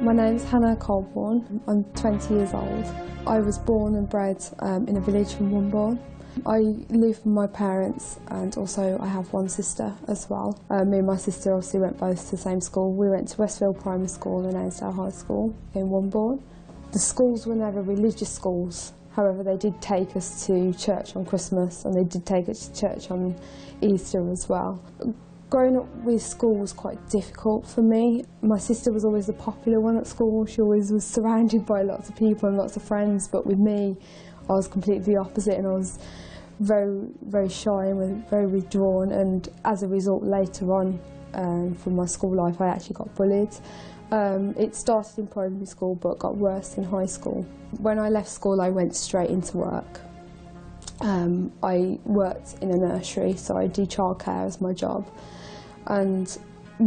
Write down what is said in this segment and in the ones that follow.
My name's Hannah Colbourne. I'm 20 years old. I was born and bred in a village from Colbourne. I live with my parents and also I have one sister as well. Me and my sister obviously went both to the same school. We went to Westfield Primary School and Ainsdale High School in Colbourne. The schools were never religious schools. However, they did take us to church on Christmas and they did take us to church on Easter as well. Growing up with school was quite difficult for me. My sister was always the popular one at school. She always was surrounded by lots of people and lots of friends, but with me, I was completely the opposite and I was very, very shy and very withdrawn, and as a result later on from my school life I actually got bullied. It started in primary school but got worse in high school. When I left school I went straight into work. I worked in a nursery, so I do childcare as my job, and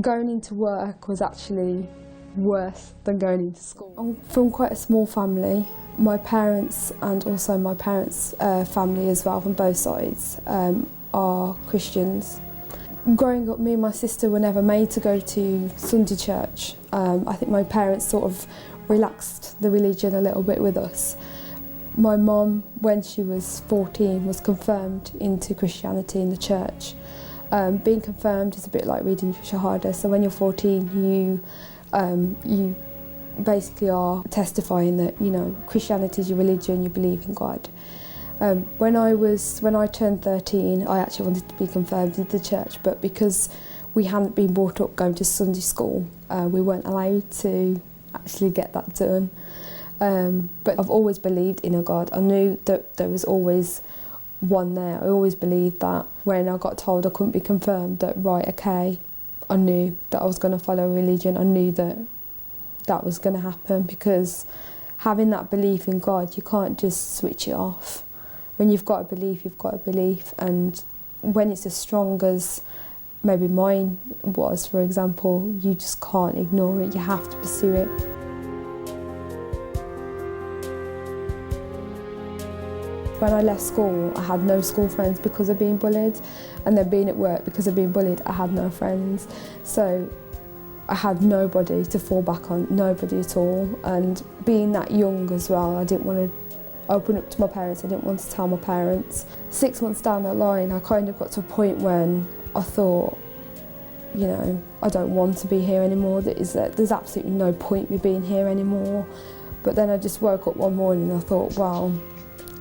going into work was actually worse than going into school. I'm from quite a small family. My parents and also my parents' family as well, from both sides, are Christians. Growing up, me and my sister were never made to go to Sunday church. I think my parents sort of relaxed the religion a little bit with us. My mum, when she was 14, was confirmed into Christianity in the church. Being confirmed is a bit like reading Shahada, so when you're 14 you basically are testifying that, you know, Christianity is your religion, you believe in God. When I turned 13, I actually wanted to be confirmed into the church, but because we hadn't been brought up going to Sunday school, we weren't allowed to actually get that done. But I've always believed in a God. I knew that there was always one there. I always believed that. When I got told I couldn't be confirmed, that right, okay, I knew that I was going to follow religion. I knew that that was going to happen, because having that belief in God, you can't just switch it off. When you've got a belief, you've got a belief, and when it's as strong as maybe mine was, for example, you just can't ignore it, you have to pursue it. When I left school, I had no school friends because of being bullied, and then being at work because of being bullied, I had no friends. So I had nobody to fall back on, nobody at all. And being that young as well, I didn't want to open up to my parents, I didn't want to tell my parents. 6 months down the line, I kind of got to a point when I thought, you know, I don't want to be here anymore. There's absolutely no point me being here anymore. But then I just woke up one morning and I thought, well,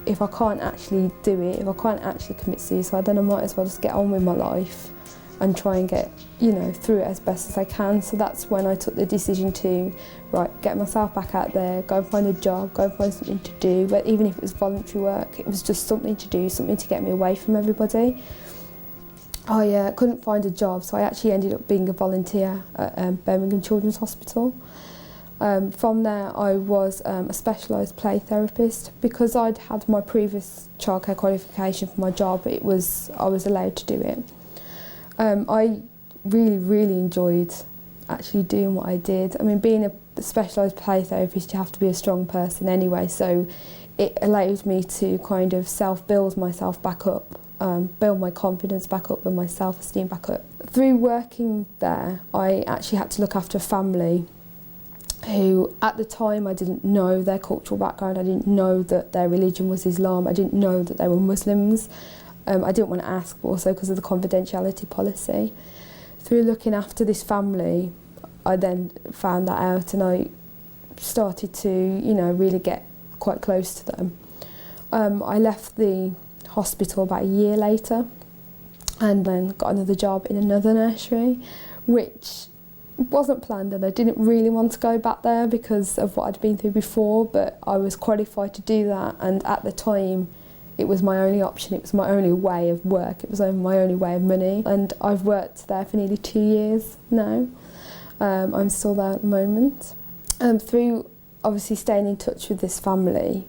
if I can't actually do it, if I can't actually commit suicide, then I might as well just get on with my life and try and get, you know, through it as best as I can. So that's when I took the decision to, right, get myself back out there, go and find a job, go and find something to do. But even if it was voluntary work, it was just something to do, something to get me away from everybody. I couldn't find a job, so I actually ended up being a volunteer at Birmingham Children's Hospital. From there I was a specialised play therapist. Because I'd had my previous childcare qualification for my job, I was allowed to do it. I really enjoyed actually doing what I did. I mean, being a specialised play therapist, you have to be a strong person anyway, so it allowed me to kind of self-build myself back up, build my confidence back up and my self-esteem back up. Through working there, I actually had to look after a family who, at the time, I didn't know their cultural background, I didn't know that their religion was Islam, I didn't know that they were Muslims. I didn't want to ask, but also because of the confidentiality policy. Through looking after this family, I then found that out and I started to, you know, really get quite close to them. I left the hospital about a year later and then got another job in another nursery, which wasn't planned, and I didn't really want to go back there because of what I'd been through before, but I was qualified to do that, and at the time it was my only option, it was my only way of work, it was my only way of money, and I've worked there for nearly 2 years now. I'm still there at the moment. Through obviously staying in touch with this family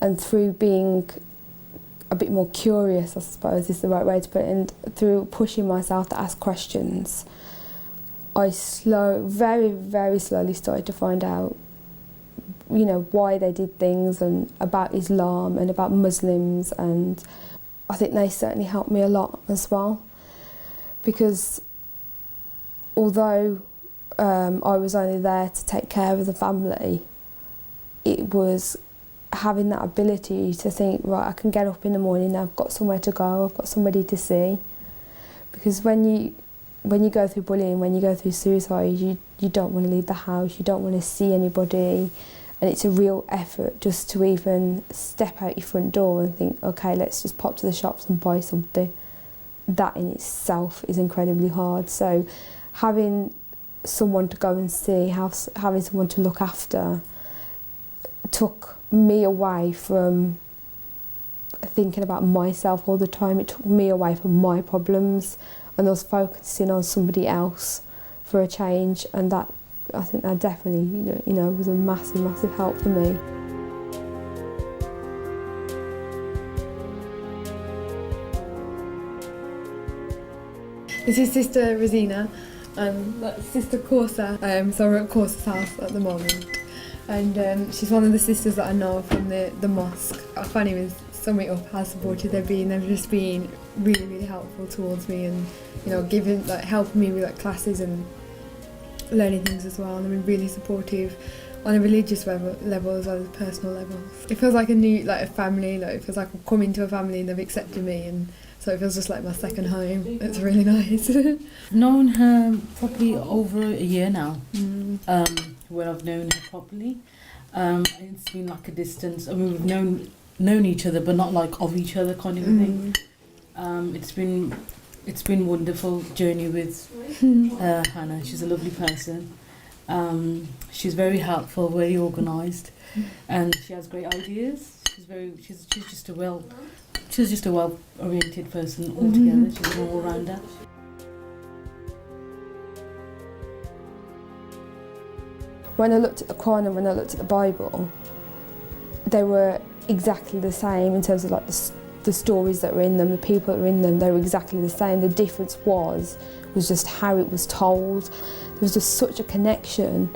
and through being a bit more curious, I suppose is the right way to put it, and through pushing myself to ask questions, I very slowly started to find out, you know, why they did things and about Islam and about Muslims, and I think they certainly helped me a lot as well, because although I was only there to take care of the family, it was having that ability to think, right, I can get up in the morning, I've got somewhere to go, I've got somebody to see. Because when you go through bullying, when you go through suicide, you don't want to leave the house, you don't want to see anybody, and it's a real effort just to even step out your front door and think, okay, let's just pop to the shops and buy something. That in itself is incredibly hard. So having someone to go and see, having someone to look after, took me away from thinking about myself all the time. It took me away from my problems, and I was focusing on somebody else for a change, and that, I think that definitely, was a massive, massive help for me. This is Sister Rosina, and that's Sister Corsa. So we're at Corsa's house at the moment, and she's one of the sisters that I know from the mosque. I can't even sum it up how supportive they've been. They've just been really, really helpful towards me, and helping me with classes and learning things as well. And they've been really supportive on a religious level as well as personal levels. It feels like a family. It feels like I'm coming to a family and they've accepted me, and so it feels just like my second home. It's really nice. Known her probably over a year now. Where I've known her properly. It's been like a distance. I mean, we've known each other, but not like of each other kind of a thing. It's been wonderful journey with Hannah. She's a lovely person. She's very helpful, very organised, and she has great ideas. She's just a well-oriented person altogether. She's an all-rounder. When I looked at the Quran and when I looked at the Bible, they were exactly the same in terms of the stories that were in them, the people that were in them. They were exactly the same. The difference was just how it was told. There was just such a connection.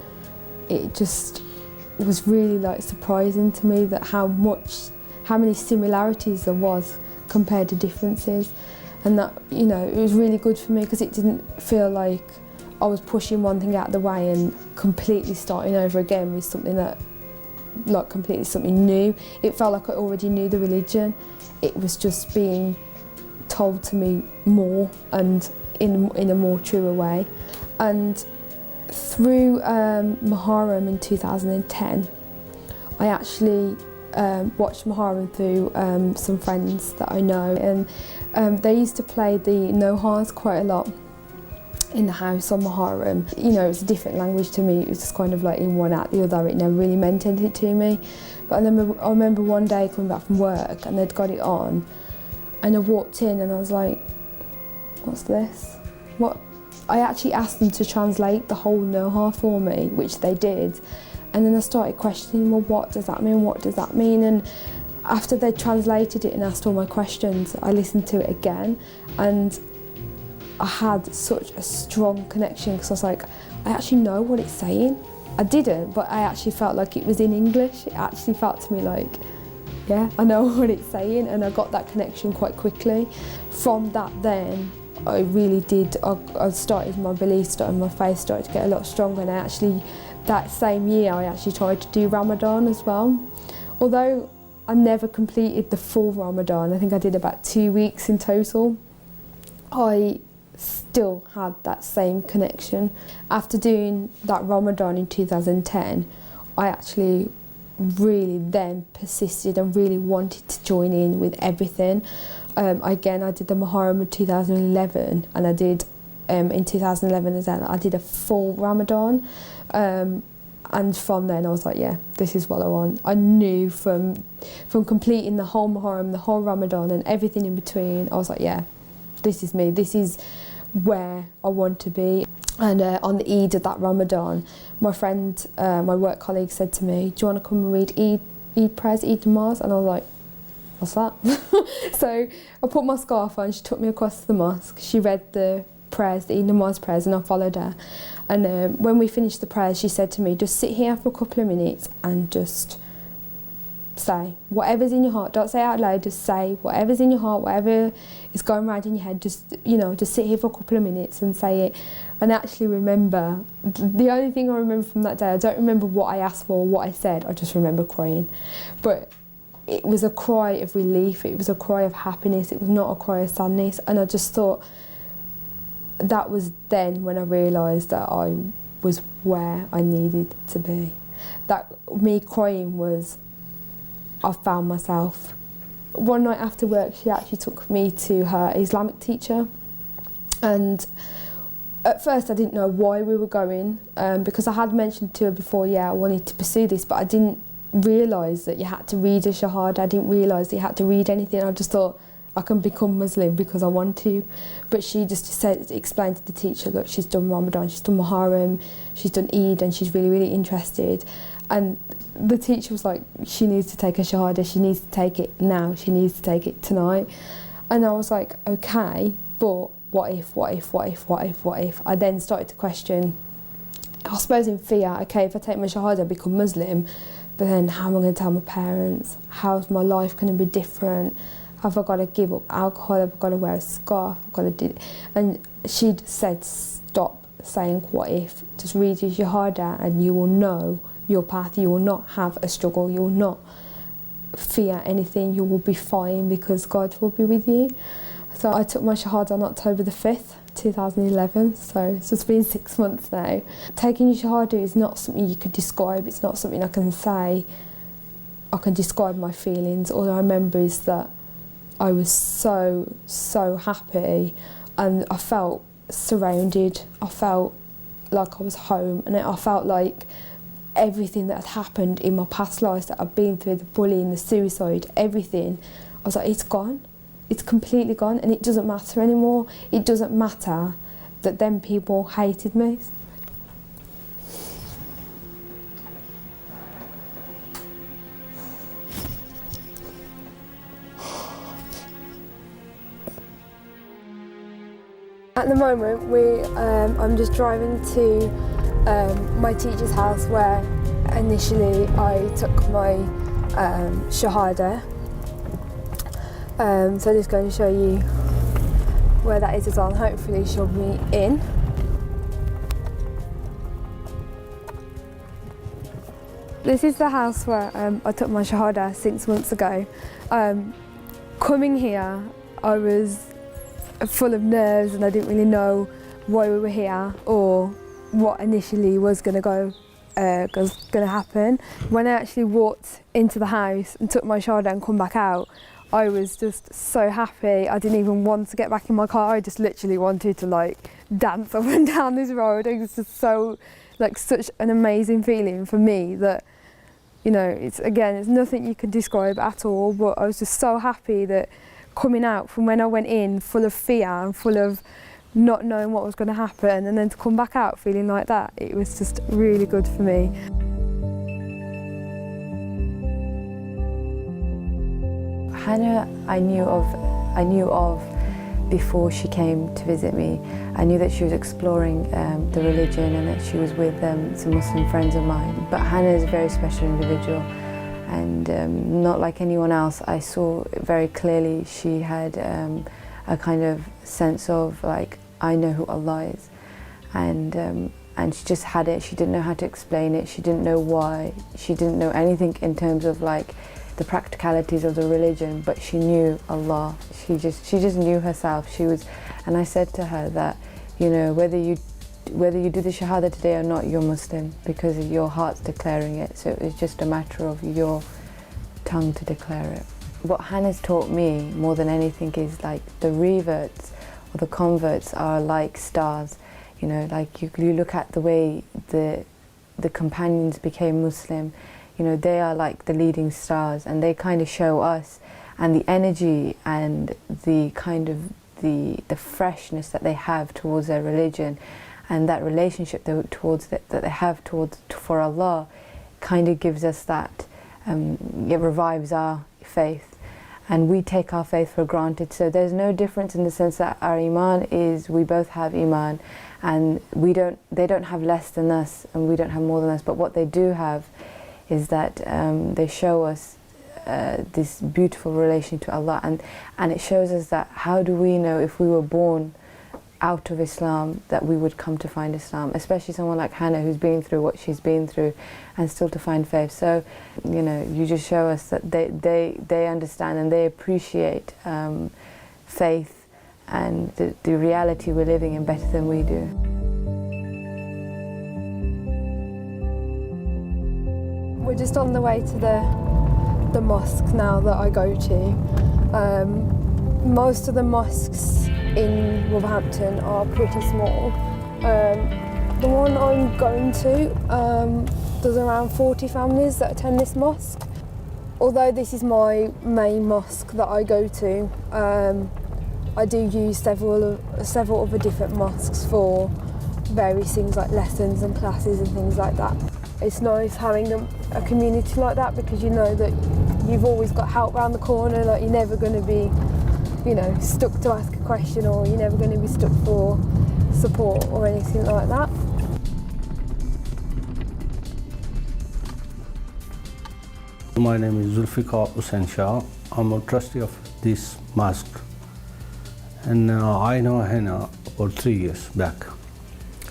It just was really surprising to me that how many similarities there was compared to differences, and that it was really good for me because it didn't feel like I was pushing one thing out of the way and completely starting over again with something that completely something new. It felt like I already knew the religion. It was just being told to me more and in a more truer way. And through Muharram in 2010, I actually watched Muharram through some friends that I know, and they used to play the Nohas quite a lot in the house on Muharram. It was a different language to me. It was just kind of in one out the other. It never really meant anything to me. But I remember one day coming back from work and they'd got it on, and I walked in and I was like, what's this? What? I actually asked them to translate the whole Noha for me, which they did. And then I started questioning, well, what does that mean? What does that mean? And after they translated it and asked all my questions, I listened to it again, and I had such a strong connection because I was like, I actually know what it's saying. I didn't, but I actually felt like it was in English. It actually felt to me like, yeah, I know what it's saying, and I got that connection quite quickly. From that then, I really did, I started, my belief started, my faith started to get a lot stronger, and that same year I actually tried to do Ramadan as well. Although I never completed the full Ramadan, I think I did about 2 weeks in total, I still had that same connection. After doing that Ramadan in 2010, I actually really then persisted and really wanted to join in with everything. Again, I did the Muharram in 2011, and I did in 2011 as well, I did a full Ramadan, and from then I was like, yeah, this is what I want. I knew from completing the whole Muharram, the whole Ramadan and everything in between, I was like, yeah, this is me, this is where I want to be. And on the Eid of that Ramadan, my friend, my work colleague said to me, do you want to come and read Eid prayers, Eid namaz? And I was like, what's that? So I put my scarf on, she took me across to the mosque, she read the prayers, the Eid namaz prayers, and I followed her. And when we finished the prayers, she said to me, just sit here for a couple of minutes and just say whatever's in your heart. Don't say it out loud, just say whatever's in your heart, whatever is going around in your head, just, you know, just sit here for a couple of minutes and say it. And actually remember, the only thing I remember from that day, I don't remember what I asked for, what I said, I just remember crying. But it was a cry of relief, it was a cry of happiness, it was not a cry of sadness. And I just thought, that was then when I realised that I was where I needed to be. That me crying was, I found myself. One night after work, she actually took me to her Islamic teacher, and at first I didn't know why we were going, because I had mentioned to her before, yeah, I wanted to pursue this, but I didn't realise that you had to read a shahada. I didn't realise that you had to read anything. I just thought I can become Muslim because I want to. But she just explained to the teacher, look, she's done Ramadan, she's done Muharram, she's done Eid, and she's really, really interested. And the teacher was like, she needs to take a shahada, she needs to take it now, she needs to take it tonight. And I was like, okay, but what if? I then started to question, I suppose in fear, okay, if I take my shahada, I become Muslim, but then how am I going to tell my parents? How's my life going to be different? Have I got to give up alcohol? Have I got to wear a scarf? I've got to do... And she said, stop saying what if, just read your shahada and you will know your path. You will not have a struggle, you will not fear anything, you will be fine because God will be with you. So I took my shahada on October the 5th, 2011, so it's just been 6 months now. Taking your shahada is not something you could describe, it's not something I can say, I can describe my feelings. All I remember is that I was so happy, and I felt surrounded, I felt like I was home, and I felt like everything that had happened in my past lives that I've been through, the bullying, the suicide, everything, I was like, it's gone. It's completely gone, and it doesn't matter anymore. It doesn't matter that them people hated me. At the moment, I'm just driving to my teacher's house where initially I took my shahada. So I'm just going to show you where that is as well, and hopefully she'll be in. This is the house where I took my shahada 6 months ago. Coming here, I was full of nerves and I didn't really know why we were here or what initially was going to happen. When I actually walked into the house and took my shahada and come back out, I was just so happy. I didn't even want to get back in my car. I just literally wanted to like dance up and down this road. It was just so, like, such an amazing feeling for me that, you know, it's nothing you can describe at all, but I was just so happy that coming out from when I went in full of fear and full of not knowing what was going to happen, and then to come back out feeling like that, it was just really good for me. Hannah, I knew of before she came to visit me. I knew that she was exploring the religion and that she was with some Muslim friends of mine. But Hannah is a very special individual, and not like anyone else. I saw very clearly she had a kind of sense of, like, I know who Allah is, and she just had it. She didn't know how to explain it. She didn't know why. She didn't know anything in terms of like the practicalities of the religion, but she knew Allah. She just knew herself. And I said to her that, you know, whether you do the shahada today or not, you're Muslim because your heart's declaring it. So it's just a matter of your tongue to declare it. What Hannah's taught me more than anything is like the reverts or the converts are like stars. You know, like you look at the way the companions became Muslim. You know, they are like the leading stars, and they kind of show us, and the energy and the kind of the freshness that they have towards their religion, and that relationship that they have for Allah, kind of gives us that. It revives our faith, and we take our faith for granted. So there's no difference in the sense that our iman is, we both have iman, and they don't have less than us, and we don't have more than us. But what they do have is that they show us this beautiful relation to Allah, and it shows us that how do we know if we were born out of Islam that we would come to find Islam, especially someone like Hannah who's been through what she's been through and still to find faith. So, you know, you just show us that they understand and they appreciate faith and the reality we're living in better than we do. We're just on the way to the mosque now that I go to. Most of the mosques in Wolverhampton are pretty small. The one I'm going to, there's around 40 families that attend this mosque. Although this is my main mosque that I go to, I do use several other different mosques for various things like lessons and classes and things like that. It's nice having a community like that because you know that you've always got help around the corner, like you're never going to be, you know, stuck to ask a question, or you're never going to be stuck for support or anything like that. My name is Shia. I'm a trustee of this mosque, and I know Hannah about 3 years back.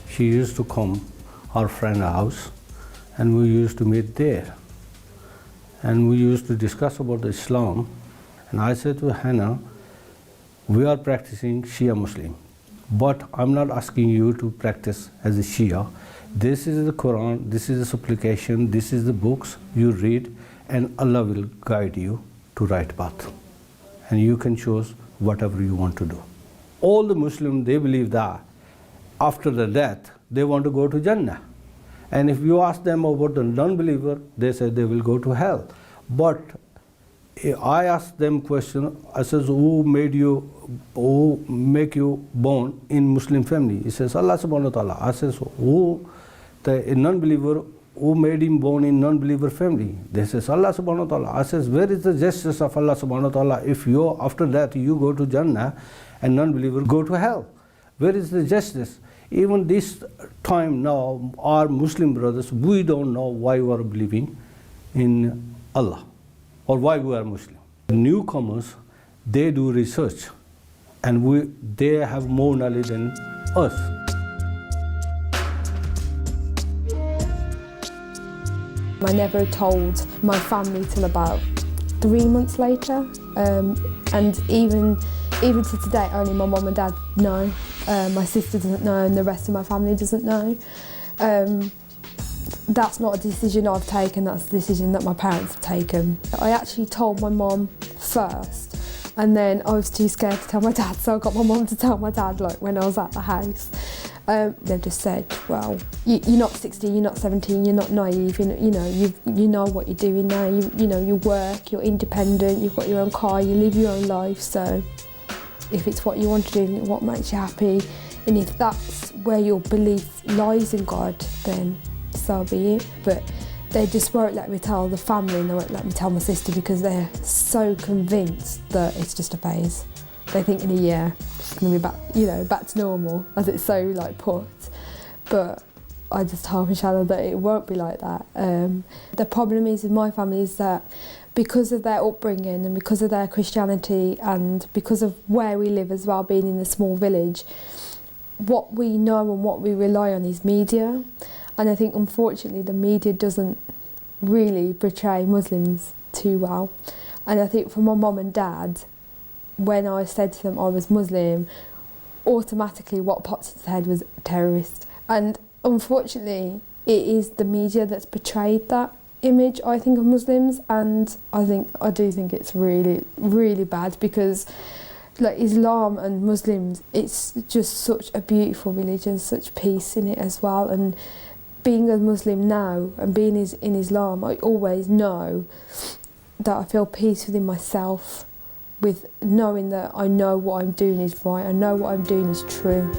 She used to come our friend's house, and we used to meet there, and we used to discuss about Islam. And I said to Hannah, we are practicing Shia Muslim, but I'm not asking you to practice as a Shia. This is the Quran, this is the supplication, this is the books you read, and Allah will guide you to right path. And you can choose whatever you want to do. All the Muslims, they believe that after the death, they want to go to Jannah. And if you ask them about the non-believer, they say they will go to hell. But I asked them question, I says, who make you born in Muslim family? He says, Allah subhanahu wa ta'ala. I says, who, the non-believer, who made him born in non-believer family? They says, Allah subhanahu wa ta'ala. I says, where is the justice of Allah subhanahu wa ta'ala if you, after that, you go to Jannah and non-believer go to hell? Where is the justice? Even this time now, our Muslim brothers, we don't know why we are believing in Allah or why we are Muslim. Newcomers, they do research and they have more knowledge than us. I never told my family till about 3 months later, and even to today, only my mum and dad know. My sister doesn't know, and the rest of my family doesn't know. That's not a decision I've taken, that's a decision that my parents have taken. I actually told my mum first, and then I was too scared to tell my dad, so I got my mum to tell my dad like when I was at the house. They just said, well, you're not 16, you're not 17, you're not naive, you know what you're doing now, you know, you work, you're independent, you've got your own car, you live your own life, so if it's what you want to do, what makes you happy, and if that's where your belief lies in God, then so be it. But they just won't let me tell the family, and they won't let me tell my sister because they're so convinced that it's just a phase. They think in a year it's going to be back, back to normal, as it's so like put. But I just told Michelle that it won't be like that. The problem is with my family is that because of their upbringing and because of their Christianity and because of where we live as well, being in a small village, what we know and what we rely on is media. And I think unfortunately the media doesn't really portray Muslims too well. And I think for my mum and dad, when I said to them I was Muslim, automatically what popped into their head was terrorist. And unfortunately it is the media that's portrayed that image, I think, of Muslims, and I do think it's really, really bad because like Islam and Muslims, it's just such a beautiful religion, such peace in it as well. And being a Muslim now and being in Islam, I always know that I feel peace within myself with knowing that I know what I'm doing is right, I know what I'm doing is true.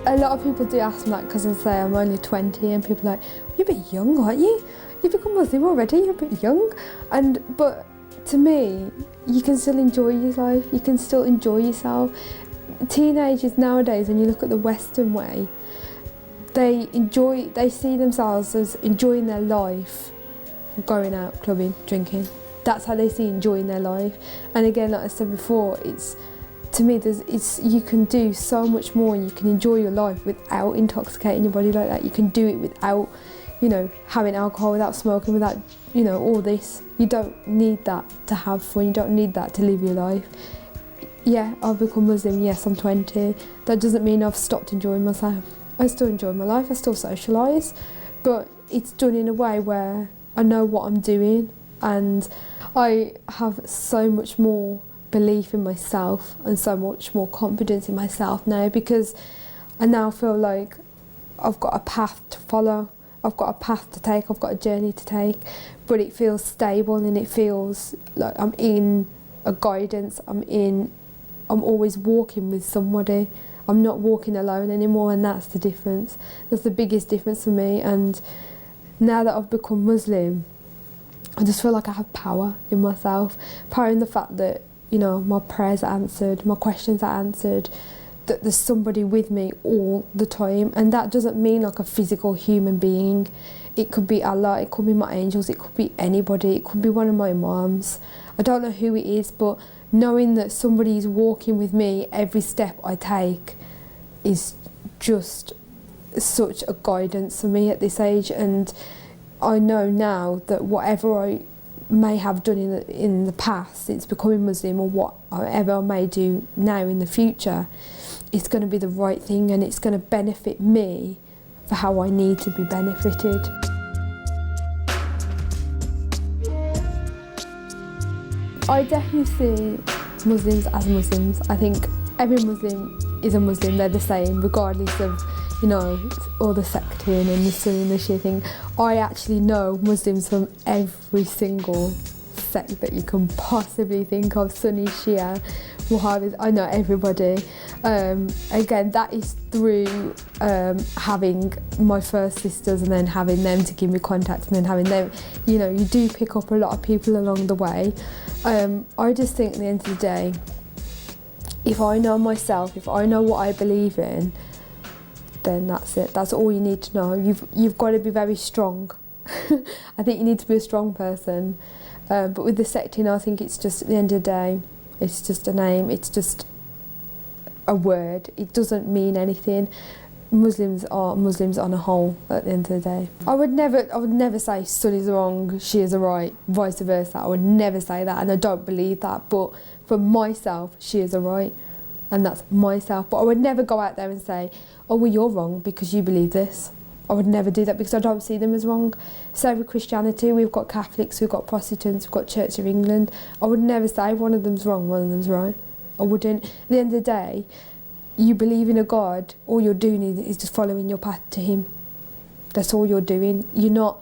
A lot of people do ask me that because I say I'm only 20 and people are like, you're a bit young, aren't you? You've become Muslim already, you're a bit young. But to me, you can still enjoy your life, you can still enjoy yourself. Teenagers nowadays, when you look at the Western way, they see themselves as enjoying their life, going out, clubbing, drinking. That's how they see enjoying their life. And again, like I said before, to me, you can do so much more, and you can enjoy your life without intoxicating your body like that. You can do it without, having alcohol, without smoking, without, all this. You don't need that to have fun. You don't need that to live your life. Yeah, I've become Muslim. Yes, I'm 20. That doesn't mean I've stopped enjoying myself. I still enjoy my life. I still socialise, but it's done in a way where I know what I'm doing, and I have so much more belief in myself and so much more confidence in myself now, because I now feel like I've got a path to follow, I've got a path to take, I've got a journey to take, but it feels stable and it feels like I'm in a guidance, I'm always walking with somebody. I'm not walking alone anymore, and that's the difference. That's the biggest difference for me. And now that I've become Muslim, I just feel like I have power in myself, power in the fact that my prayers are answered, my questions are answered, that there's somebody with me all the time. And that doesn't mean like a physical human being. It could be Allah, it could be my angels, it could be anybody, it could be one of my moms. I don't know who it is, but knowing that somebody is walking with me every step I take is just such a guidance for me at this age. And I know now that whatever I may have done in the past since becoming Muslim, or whatever I may do now in the future, it's going to be the right thing, and it's going to benefit me for how I need to be benefited. I definitely see Muslims as Muslims. I think every Muslim is a Muslim. They're the same, regardless of all the secting and the Sunni and the Shia thing. I actually know Muslims from every single sect that you can possibly think of. Sunni, Shia, Wahhabis, I know everybody. Again, that is through having my first sisters and then having them to give me contacts, and then having them, you do pick up a lot of people along the way. I just think at the end of the day, if I know myself, if I know what I believe in, then that's it. That's all you need to know. You've got to be very strong. I think you need to be a strong person. But with the secting, I think it's just, at the end of the day, it's just a name, it's just a word. It doesn't mean anything. Muslims are Muslims on a whole at the end of the day. I would never say Sunnis are wrong, Shias are right, vice versa. I would never say that, and I don't believe that. But for myself, Shias are right, and that's myself. But I would never go out there and say, oh, well, you're wrong because you believe this. I would never do that, because I don't see them as wrong. So with Christianity, we've got Catholics, we've got Protestants, we've got Church of England. I would never say one of them's wrong, one of them's right. I wouldn't. At the end of the day, you believe in a God, all you're doing is just following your path to Him. That's all you're doing. You're not,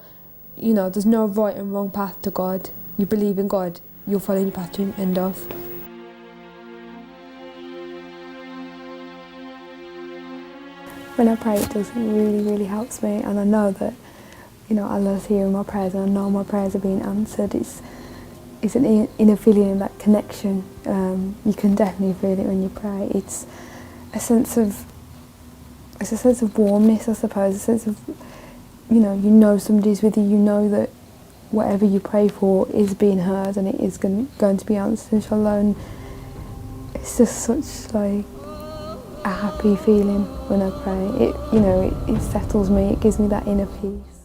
there's no right and wrong path to God. You believe in God, you're following your path to Him, end of. When I pray, it does really, really helps me, and I know that, Allah's hearing my prayers, and I know my prayers are being answered. It's an inner feeling, that connection. You can definitely feel it when you pray. It's a sense of warmness, I suppose. A sense of, somebody's with you. You know that whatever you pray for is being heard, and it is going to be answered, inshallah. And it's just such a happy feeling when I pray. It settles me. It gives me that inner peace.